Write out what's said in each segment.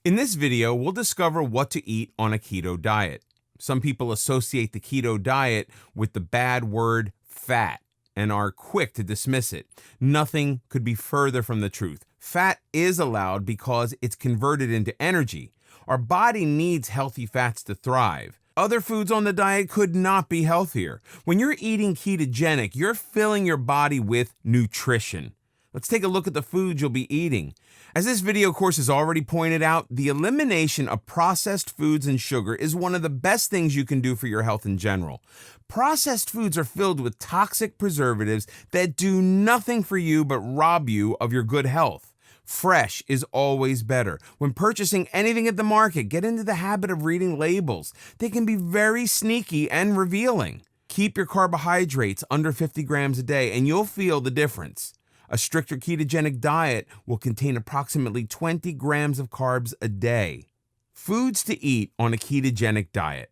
In this video, we'll discover what to eat on a keto diet. Some people associate the keto diet with the bad word fat and are quick to dismiss it. Nothing could be further from the truth. Fat is allowed because it's converted into energy. Our body needs healthy fats to thrive. Other foods on the diet could not be healthier. When you're eating ketogenic, you're filling your body with nutrition. Let's take a look at the foods you'll be eating. As this video course has already pointed out, the elimination of processed foods and sugar is one of the best things you can do for your health in general. Processed foods are filled with toxic preservatives that do nothing for you but rob you of your good health. Fresh is always better. When purchasing anything at the market, get into the habit of reading labels. They can be very sneaky and revealing. Keep your carbohydrates under 50 grams a day and you'll feel the difference. A stricter ketogenic diet will contain approximately 20 grams of carbs a day. Foods to eat on a ketogenic diet.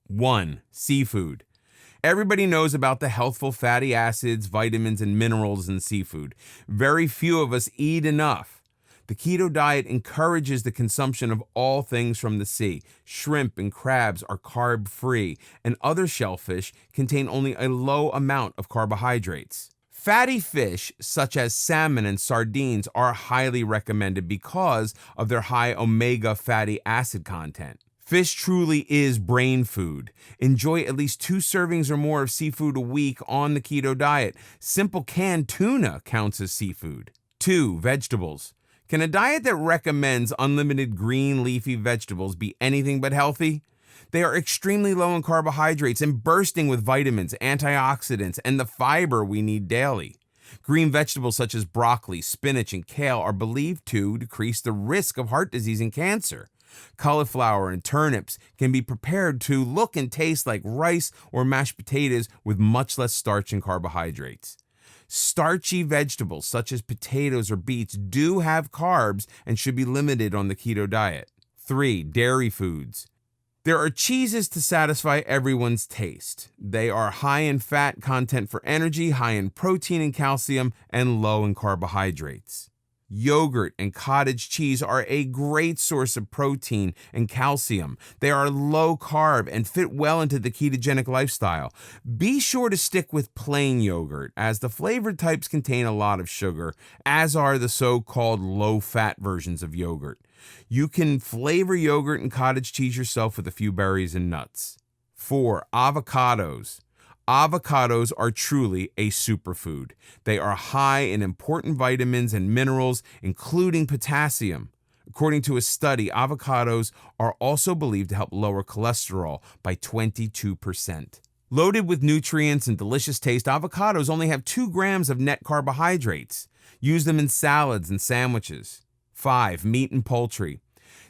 1. Seafood. Everybody knows about the healthful fatty acids, vitamins, and minerals in seafood. Very few of us eat enough. The keto diet encourages the consumption of all things from the sea. Shrimp and crabs are carb-free, and other shellfish contain only a low amount of carbohydrates. Fatty fish, such as salmon and sardines, are highly recommended because of their high omega fatty acid content. Fish truly is brain food. Enjoy at least 2 servings or more of seafood a week on the keto diet. Simple canned tuna counts as seafood. 2. Vegetables. Can a diet that recommends unlimited green leafy vegetables be anything but healthy? They are extremely low in carbohydrates and bursting with vitamins, antioxidants, and the fiber we need daily. Green vegetables such as broccoli, spinach, and kale are believed to decrease the risk of heart disease and cancer. Cauliflower and turnips can be prepared to look and taste like rice or mashed potatoes with much less starch and carbohydrates. Starchy vegetables such as potatoes or beets do have carbs and should be limited on the keto diet. 3. Dairy foods. There are cheeses to satisfy everyone's taste. They are high in fat content for energy, high in protein and calcium, and low in carbohydrates. Yogurt and cottage cheese are a great source of protein and calcium. They are low carb and fit well into the ketogenic lifestyle. Be sure to stick with plain yogurt, as the flavored types contain a lot of sugar, as are the so-called low-fat versions of yogurt. You can flavor yogurt and cottage cheese yourself with a few berries and nuts. 4. Avocados. Avocados are truly a superfood. They are high in important vitamins and minerals, including potassium. According to a study, avocados are also believed to help lower cholesterol by 22%. Loaded with nutrients and delicious taste, avocados only have 2 grams of net carbohydrates. Use them in salads and sandwiches. 5. Meat and poultry.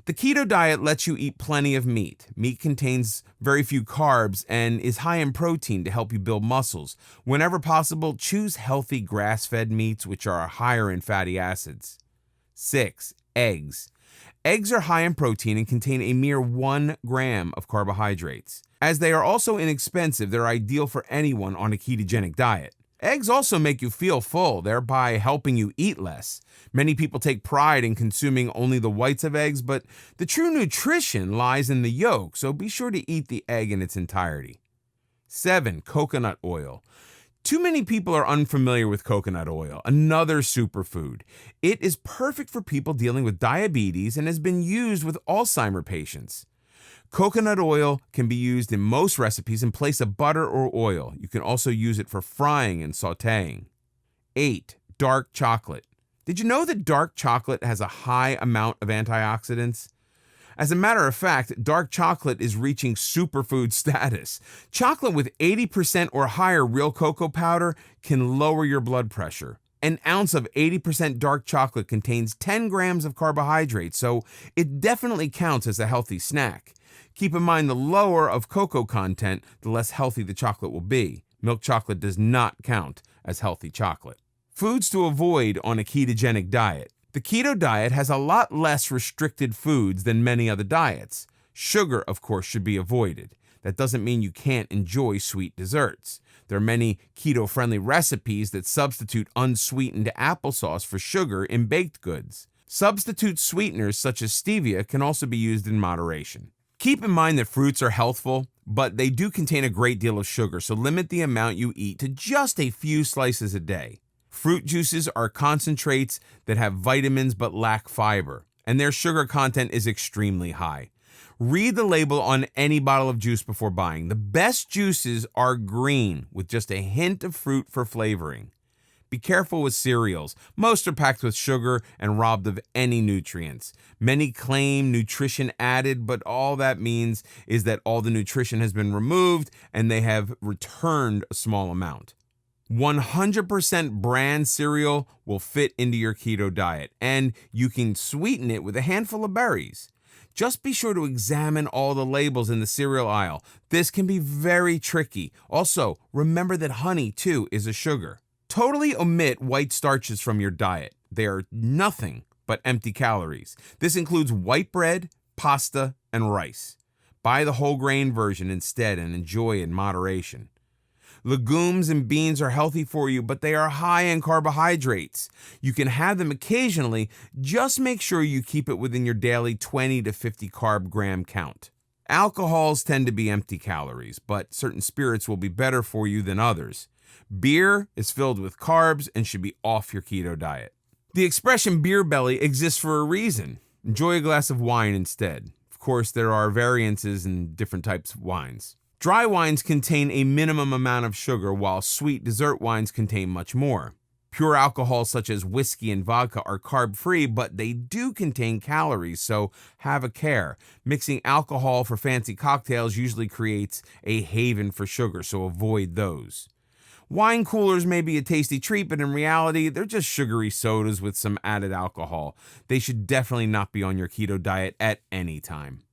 The keto diet lets you eat plenty of meat. Meat contains very few carbs and is high in protein to help you build muscles. Whenever possible, choose healthy grass-fed meats which are higher in fatty acids. 6. Eggs. Eggs are high in protein and contain a mere 1 gram of carbohydrates. As they are also inexpensive, they're ideal for anyone on a ketogenic diet. Eggs also make you feel full, thereby helping you eat less. Many people take pride in consuming only the whites of eggs, but the true nutrition lies in the yolk, so be sure to eat the egg in its entirety. 7. Coconut oil. Too many people are unfamiliar with coconut oil, another superfood. It is perfect for people dealing with diabetes and has been used with Alzheimer's patients. Coconut oil can be used in most recipes in place of butter or oil. You can also use it for frying and sautéing. 8. Dark chocolate. Did you know that dark chocolate has a high amount of antioxidants? As a matter of fact, dark chocolate is reaching superfood status. Chocolate with 80% or higher real cocoa powder can lower your blood pressure. An ounce of 80% dark chocolate contains 10 grams of carbohydrates, so it definitely counts as a healthy snack. Keep in mind the lower of cocoa content, the less healthy the chocolate will be. Milk chocolate does not count as healthy chocolate. Foods to avoid on a ketogenic diet. The keto diet has a lot less restricted foods than many other diets. Sugar, of course, should be avoided. That doesn't mean you can't enjoy sweet desserts. There are many keto-friendly recipes that substitute unsweetened applesauce for sugar in baked goods. Substitute sweeteners such as stevia can also be used in moderation. Keep in mind that fruits are healthful, but they do contain a great deal of sugar, so limit the amount you eat to just a few slices a day. Fruit juices are concentrates that have vitamins but lack fiber, and their sugar content is extremely high. Read the label on any bottle of juice before buying. The best juices are green with just a hint of fruit for flavoring. Be careful with cereals. Most are packed with sugar and robbed of any nutrients. Many claim nutrition added, but all that means is that all the nutrition has been removed and they have returned a small amount. 100% bran cereal will fit into your keto diet, and you can sweeten it with a handful of berries. Just be sure to examine all the labels in the cereal aisle. This can be very tricky. Also, remember that honey, too, is a sugar. Totally omit white starches from your diet. They are nothing but empty calories. This includes white bread, pasta, and rice. Buy the whole grain version instead and enjoy in moderation. Legumes and beans are healthy for you, but they are high in carbohydrates. You can have them occasionally, just make sure you keep it within your daily 20 to 50 carb gram count. Alcohols tend to be empty calories, but certain spirits will be better for you than others. Beer is filled with carbs and should be off your keto diet. The expression beer belly exists for a reason. Enjoy a glass of wine instead. Of course, there are variances in different types of wines. Dry wines contain a minimum amount of sugar, while sweet dessert wines contain much more. Pure alcohols such as whiskey and vodka are carb-free, but they do contain calories, so have a care. Mixing alcohol for fancy cocktails usually creates a haven for sugar, so avoid those. Wine coolers may be a tasty treat, but in reality, they're just sugary sodas with some added alcohol. They should definitely not be on your keto diet at any time.